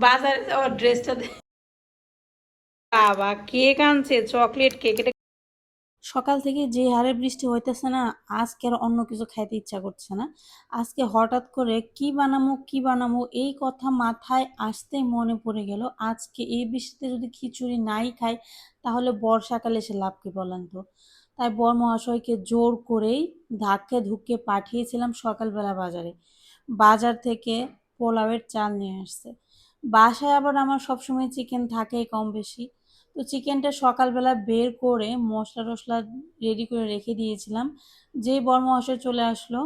বাজারে যাওয়ার ড্রেসটা বাবা কেক আনছে, চকলেট কেক। এটা সকাল থেকে যে হারে বৃষ্টি হইতেছে না, আজকে আর অন্য কিছু খাইতে ইচ্ছা করছে না। আজকে হঠাৎ করে কি বানামো কি বানামো এই কথা মাথায় আসতেই মনে পড়ে গেল, আজকে এই বৃষ্টিতে যদি খিচুড়ি নাই খাই তাহলে বর্ষাকালে এসে লাভ কি বলেন তো। তাই বর মহাশয়কে জোর করেই ধাক্কে ধুক্কে পাঠিয়েছিলাম সকালবেলা বাজারে। বাজার থেকে পোলাওয়ের চাল নিয়ে আসছে। বাসায় আবার আমার সবসময় চিকেন থাকেই কম বেশি। তো চিকেনটা সকালবেলা বের করে মশলা টশলা রেডি করে রেখে দিয়েছিলাম। যেই বরমহাশয় চলে আসলো,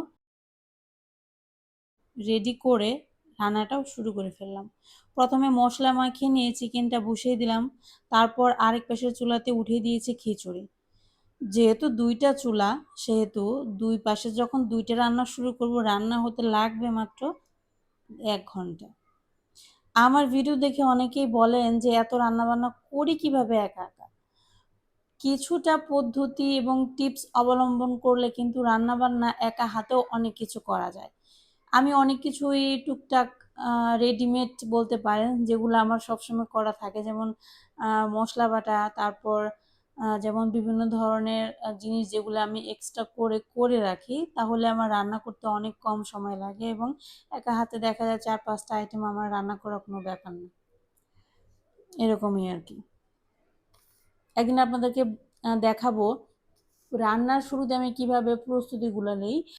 রেডি করে রান্নাটাও শুরু করে ফেললাম। প্রথমে মশলা মাখিয়ে নিয়ে চিকেনটা বসিয়ে দিলাম, তারপর আরেক পাশের চুলাতে উঠিয়ে দিয়েছি খিচুড়ি। যেহেতু দুইটা চুলা, সেহেতু দুই পাশে যখন দুইটা রান্না শুরু করব, রান্না হতে লাগবে মাত্র 1 ঘন্টা। আমার ভিডিও দেখে অনেকেই বলেন যে এত রান্নাবান্না করি কিভাবে একা একা। কিছুটা পদ্ধতি এবং টিপস অবলম্বন করলে কিন্তু রান্নাবান্না একা হাতেও অনেক কিছু করা যায়। আমি অনেক কিছুই টুকটাক রেডিমেড বলতে পারেন, যেগুলো আমার সবসময় করা থাকে। যেমন মশলা বাটা, তারপর যেমন বিভিন্ন ধরনের জিনিস যেগুলো আমি এক্সট্রা করে করে রাখি, তাহলে আমার রান্না করতে অনেক কম সময় লাগে এবং একা হাতে দেখা যায় 4-5টা আইটেম আমার রান্না করা কোনো ব্যাপার না। এরকমই আর কি। একদিন আপনাদেরকে দেখাবো রান্নার শুরুতে আমি কিভাবে প্রস্তুতিগুলো নেই।